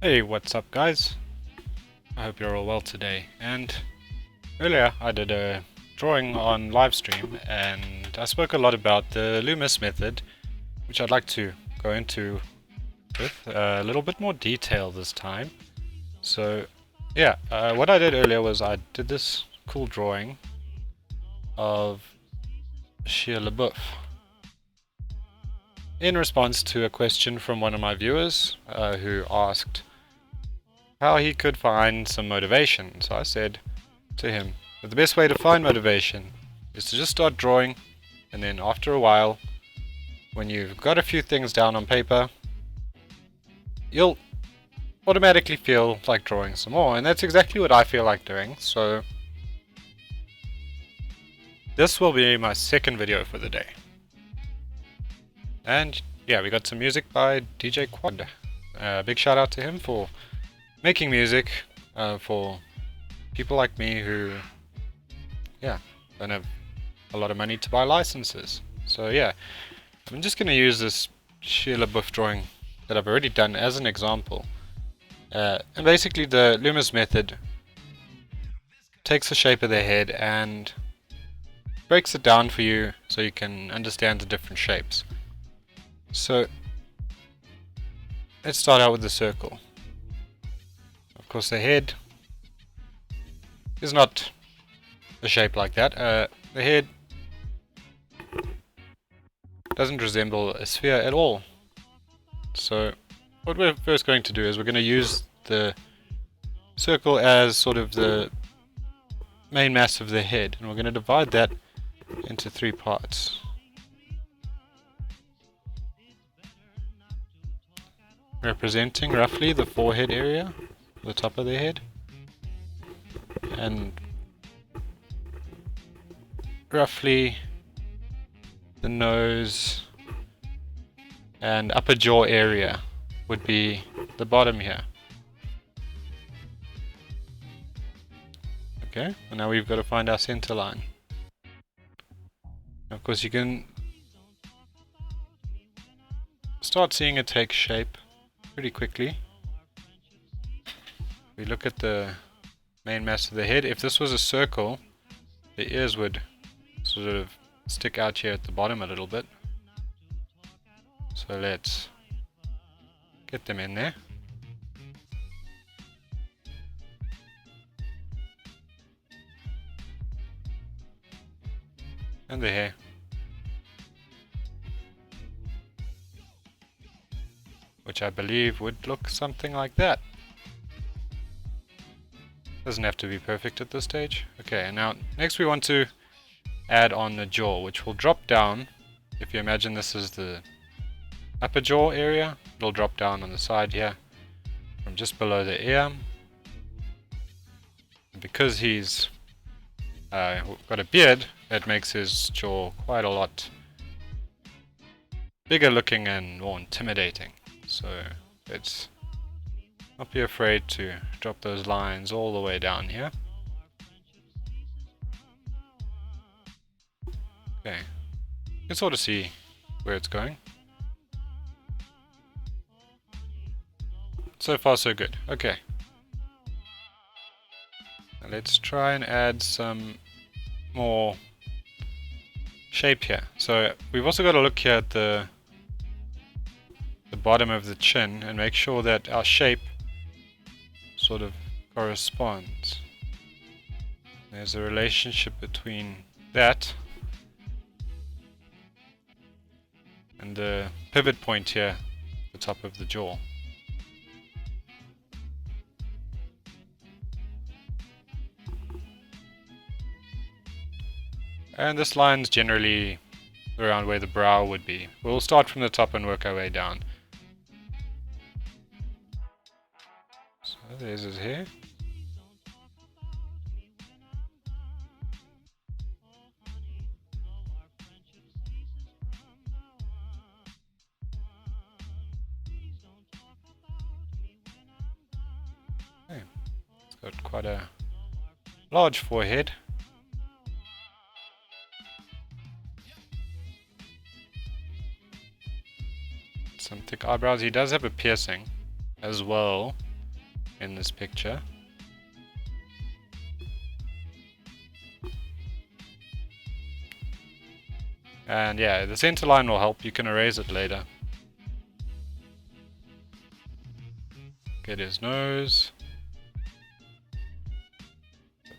Hey, what's up guys? I hope you're all well today. And earlier I did a drawing on livestream and I spoke a lot about the Loomis method, which I'd like to go into with a little bit more detail this time. So yeah, what I did earlier was I did this cool drawing of Shia LaBeouf in response to a question from one of my viewers who asked how he could find some motivation. So I said to him that the best way to find motivation is to just start drawing, and then after a while, when you've got a few things down on paper, you'll automatically feel like drawing some more, and that's exactly what I feel like doing. So this will be my second video for the day. And yeah, we got some music by DJ Quad. Big shout out to him for making music for people like me who, yeah, don't have a lot of money to buy licenses. So yeah, I'm just going to use this Shia LaBeouf drawing that I've already done as an example. And basically the Loomis method takes the shape of the head and breaks it down for you so you can understand the different shapes. So let's start out with the circle. Of course, the head is not a shape like that. The head doesn't resemble a sphere at all. So what we're first going to do is we're going to use the circle as sort of the main mass of the head, and we're going to divide that into three parts. Representing roughly the forehead area, the top of the head, and roughly the nose and upper jaw area would be the bottom here. Okay, and now we've got to find our center line. Of course, you can start seeing it take shape pretty quickly. We look at the main mass of the head. If this was a circle, the ears would sort of stick out here at the bottom a little bit. So let's get them in there. And the hair. Which I believe would look something like that. Doesn't have to be perfect at this stage. Okay, and now next we want to add on the jaw, which will drop down. If you imagine this is the upper jaw area, it'll drop down on the side here from just below the ear. And because he's got a beard, that makes his jaw quite a lot bigger looking and more intimidating. So let's not be afraid to drop those lines all the way down here. Okay, you can sort of see where it's going. So far so good. Okay. Now let's try and add some more shape here. So we've also got to look here at the bottom of the chin and make sure that our shape sort of corresponds. There's a relationship between that and the pivot point here, the top of the jaw. And this line's generally around where the brow would be. We'll start from the top and work our way down. So there's his hair. Okay. It's got quite a large forehead. Some thick eyebrows. He does have a piercing as well. in this picture. And yeah, the center line will help. You can erase it later. Get his nose.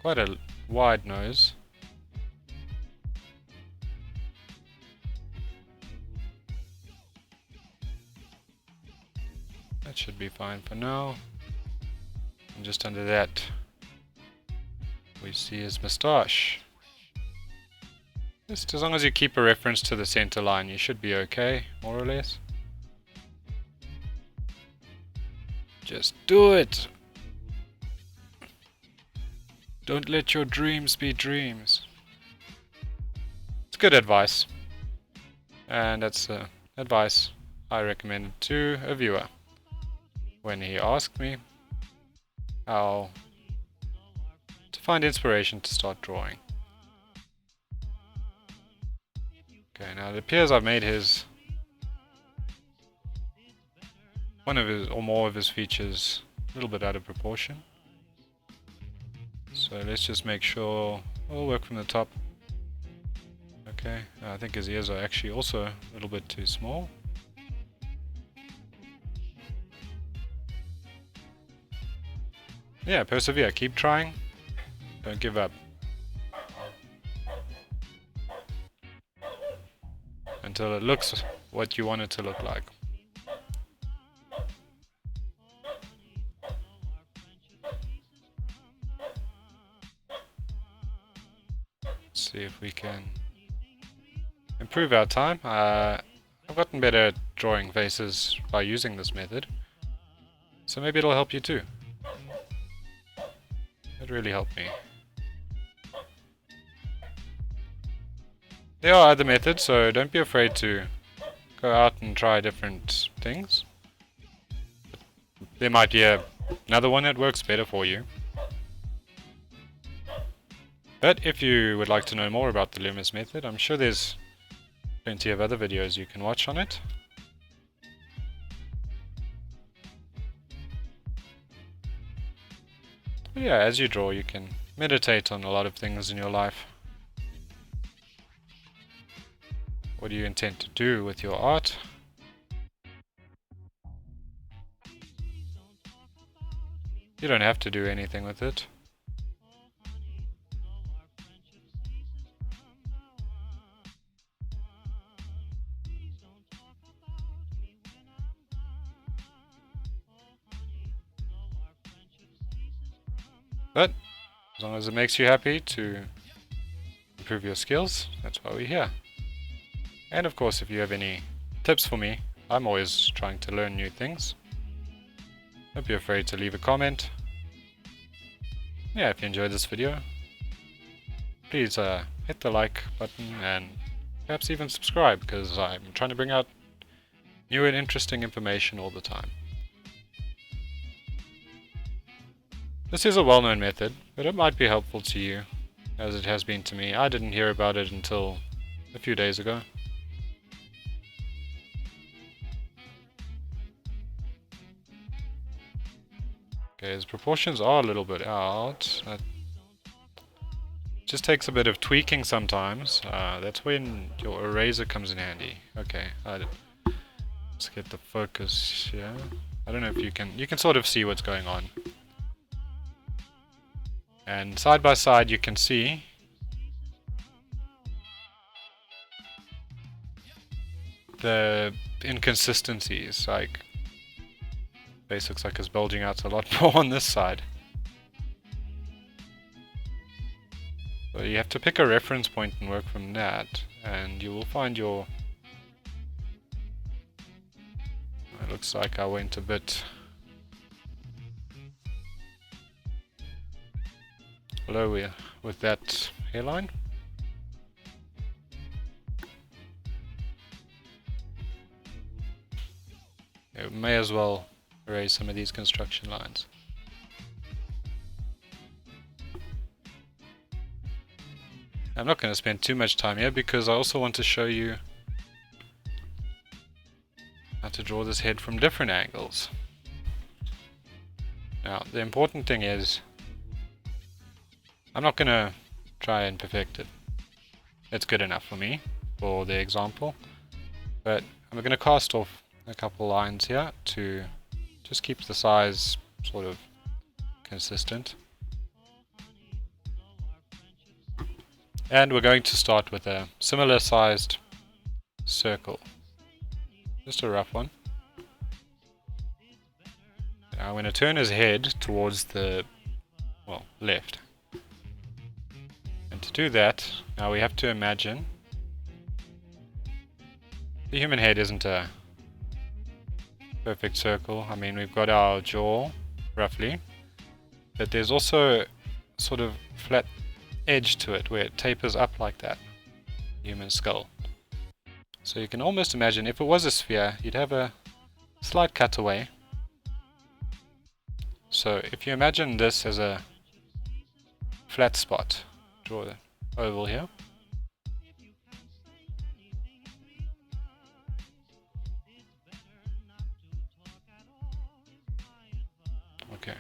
Quite a wide nose. That should be fine for now. And just under that, we see his moustache. Just as long as you keep a reference to the center line, you should be okay, more or less. Just do it! Don't let your dreams be dreams. It's good advice. And that's advice I recommended to a viewer when he asked me how to find inspiration to start drawing. Okay, now it appears I've made one of his or more of his features a little bit out of proportion. So let's just make sure we'll work from the top. Okay, I think his ears are actually also a little bit too small. Yeah, persevere, keep trying, don't give up. Until it looks what you want it to look like. Let's see if we can improve our time. I've gotten better at drawing faces by using this method, so maybe it'll help you too. It really helped me. There are other methods, so don't be afraid to go out and try different things. There might be another one that works better for you. But if you would like to know more about the Loomis method, I'm sure there's plenty of other videos you can watch on it. But yeah, as you draw, you can meditate on a lot of things in your life. What do you intend to do with your art? You don't have to do anything with it. But as long as it makes you happy to improve your skills, that's why we're here. And of course, if you have any tips for me, I'm always trying to learn new things. Don't be afraid to leave a comment. Yeah, if you enjoyed this video, please hit the like button and perhaps even subscribe, because I'm trying to bring out new and interesting information all the time. This is a well-known method, but it might be helpful to you, as it has been to me. I didn't hear about it until a few days ago. Okay, his proportions are a little bit out. That just takes a bit of tweaking sometimes. That's when your eraser comes in handy. Okay, let's get the focus here. I don't know if you can sort of see what's going on. And side by side you can see the inconsistencies, like face looks like it's bulging out a lot more on this side. So you have to pick a reference point and work from that, and you will find your... It looks like I went a bit low with that hairline. We may as well erase some of these construction lines. I'm not going to spend too much time here because I also want to show you how to draw this head from different angles. Now, the important thing is, I'm not going to try and perfect it. It's good enough for me, for the example. But I'm going to cast off a couple lines here to just keep the size sort of consistent. And we're going to start with a similar sized circle. Just a rough one. Now I'm going to turn his head towards the, well, left. And to do that, now we have to imagine the human head isn't a perfect circle. I mean, we've got our jaw, roughly, but there's also sort of flat edge to it where it tapers up like that, human skull. So you can almost imagine if it was a sphere, you'd have a slight cutaway. So if you imagine this as a flat spot, draw the oval here. Okay.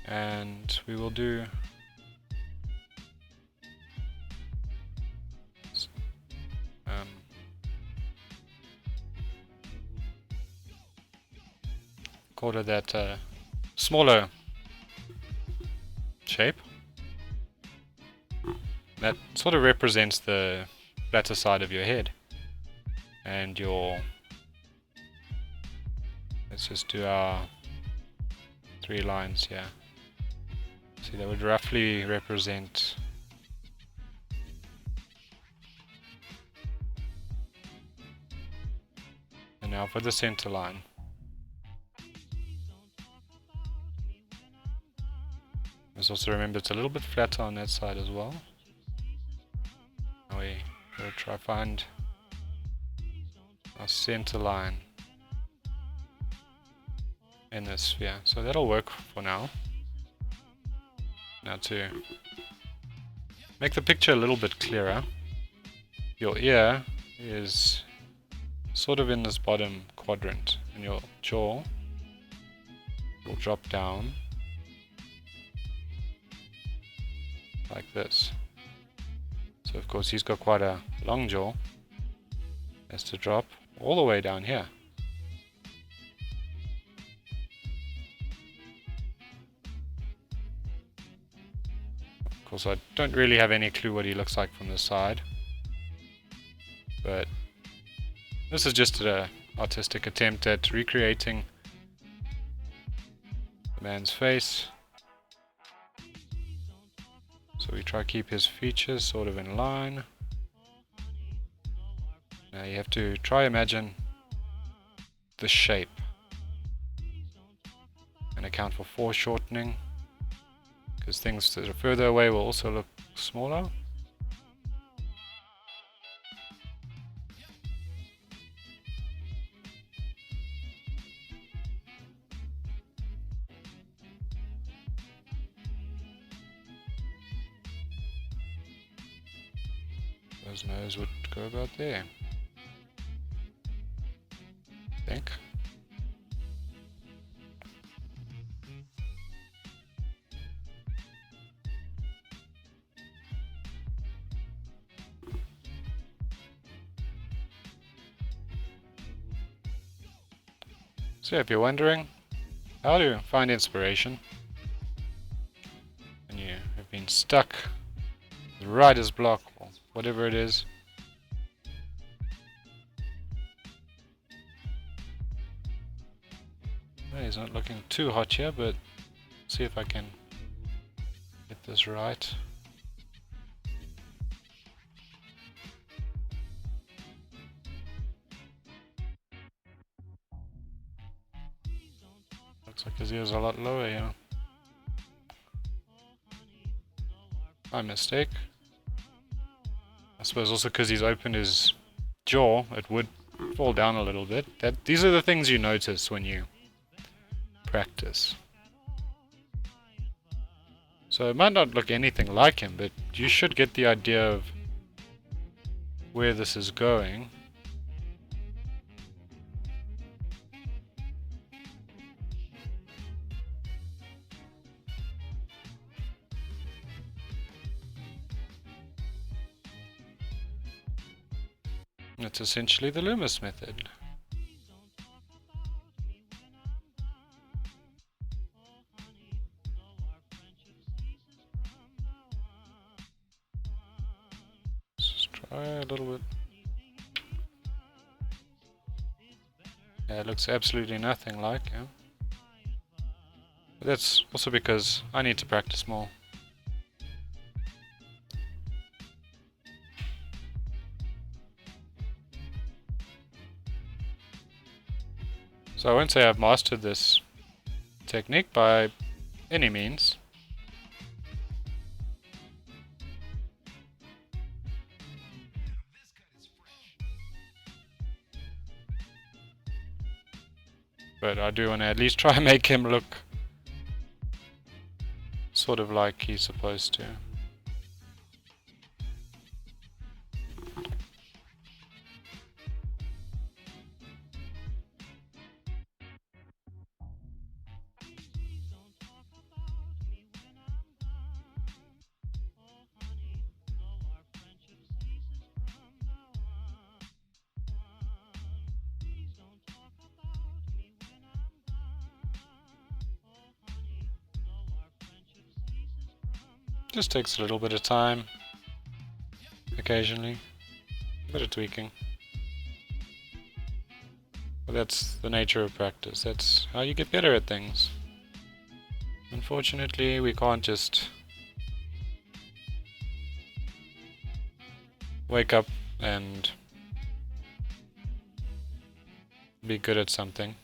And we will do call it that smaller shape. That sort of represents the flatter side of your head. And your, let's just do our 3 lines here. See, that would roughly represent and now for the center line. Let's also remember it's a little bit flatter on that side as well. Now we will try find our center line in this sphere. So that'll work for now. Now to make the picture a little bit clearer, your ear is sort of in this bottom quadrant and your jaw will drop down like this. So of course he's got quite a long jaw. Has to drop all the way down here. Of course I don't really have any clue what he looks like from the side, but this is just an artistic attempt at recreating the man's face. So we try to keep his features sort of in line. Now you have to try imagine the shape and account for foreshortening, because things that are further away will also look smaller. His nose would go about there, I think. So if you're wondering how to find inspiration and you have been stuck with writer's block or whatever it is, well, he's not looking too hot here, but see if I can get this right. Looks like his ears are a lot lower here. My mistake. I suppose also because he's opened his jaw, it would fall down a little bit. These are the things you notice when you practice. So it might not look anything like him, but you should get the idea of where this is going. It's essentially the Loomis method. Let's try a little bit. Yeah, it looks absolutely nothing like, yeah. But that's also because I need to practice more. So I won't say I've mastered this technique by any means. But I do want to at least try and make him look sort of like he's supposed to. Just takes a little bit of time, occasionally, a bit of tweaking. But that's the nature of practice, that's how you get better at things. Unfortunately, we can't just wake up and be good at something.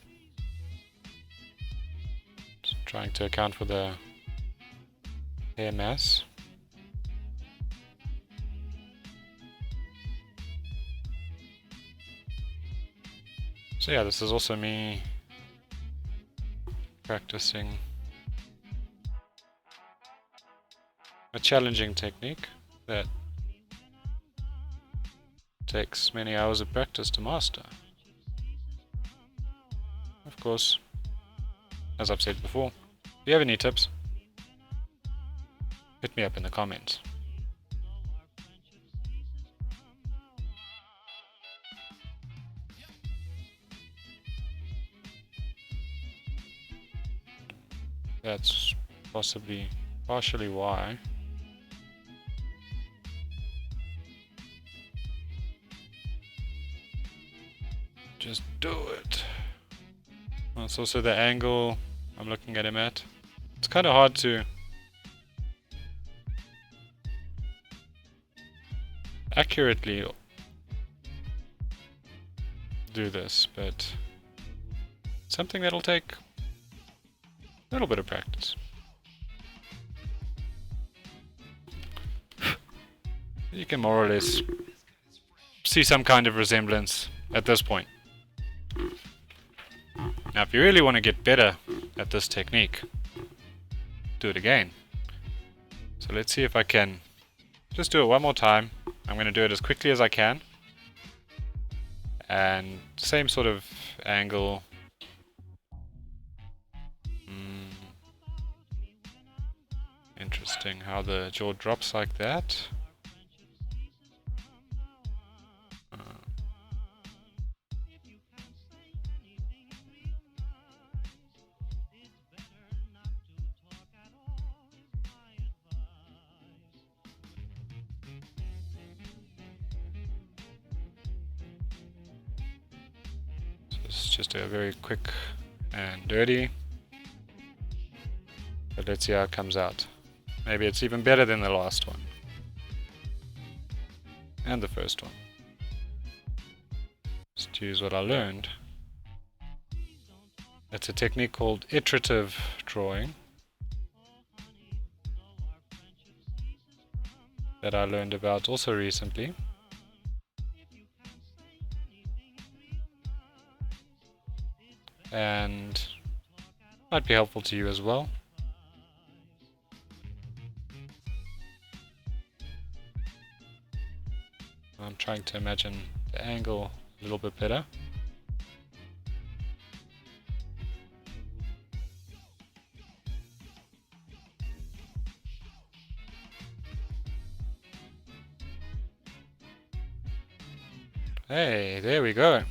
Just trying to account for the hair mass. So yeah, this is also me practicing a challenging technique that takes many hours of practice to master. Of course, as I've said before, if you have any tips, hit me up in the comments. That's partially why. Just do it. Well, it's also the angle I'm looking at him at. It's kind of hard to accurately do this, but something that'll take a little bit of practice. You can more or less see some kind of resemblance at this point. Now, if you really want to get better at this technique, do it again. So let's see if I can just do it one more time. I'm going to do it as quickly as I can. And same sort of angle. Interesting how the jaw drops like that. It's just a very quick and dirty, but let's see how it comes out. Maybe it's even better than the last one and the first one. Just use what I learned. It's a technique called iterative drawing that I learned about also recently. And might be helpful to you as well. I'm trying to imagine the angle a little bit better. Hey, there we go.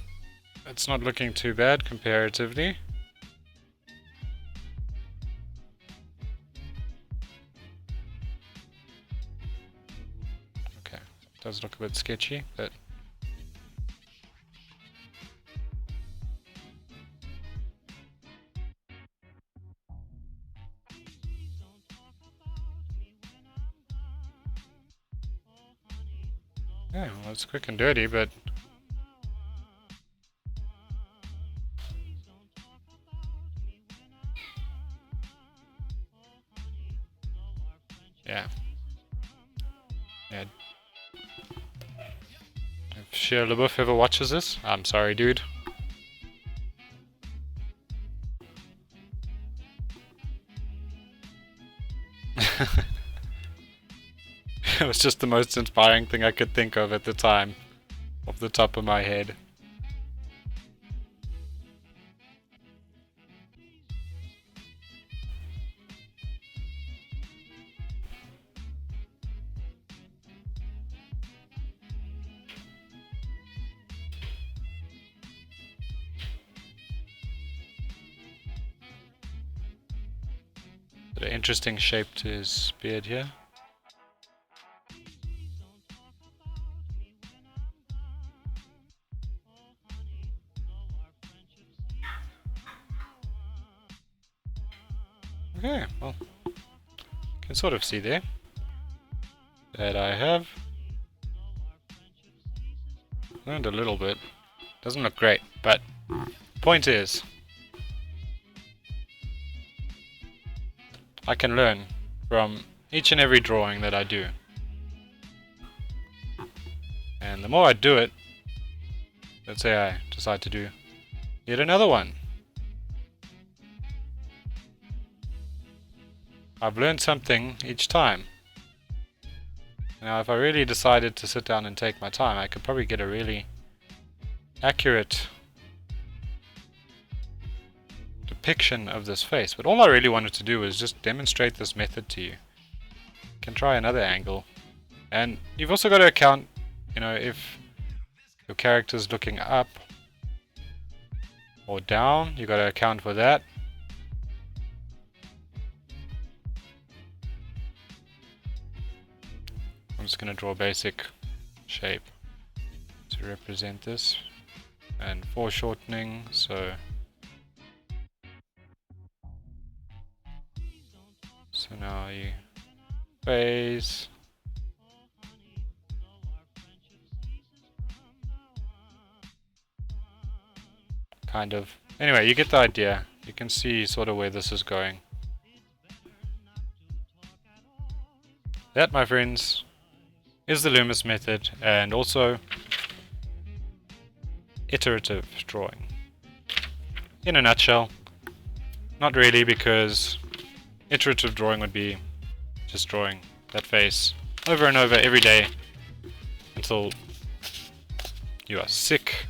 It's not looking too bad comparatively. Okay, does look a bit sketchy, but yeah, well, it's quick and dirty, but yeah. Yeah. If Shia LaBeouf ever watches this, I'm sorry, dude. It was just the most inspiring thing I could think of at the time, off the top of my head. Got an interesting shape to his beard here. Okay, well, you can sort of see there that I have learned a little bit. Doesn't look great, but point is, I can learn from each and every drawing that I do. And the more I do it, let's say I decide to do yet another one, I've learned something each time. Now if I really decided to sit down and take my time, I could probably get a really accurate depiction of this face, but all I really wanted to do was just demonstrate this method to you. You can try another angle, and you've also got to account, you know, if your character's looking up or down, you got to account for that. I'm just going to draw a basic shape to represent this, and foreshortening, so now you phase, kind of. Anyway, you get the idea. You can see sort of where this is going. That, my friends, is the Loomis method, and also iterative drawing. In a nutshell, not really, because iterative drawing would be just drawing that face over and over every day until you are sick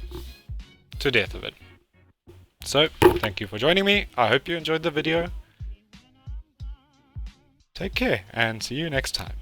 to death of it. So, thank you for joining me. I hope you enjoyed the video. Take care and see you next time.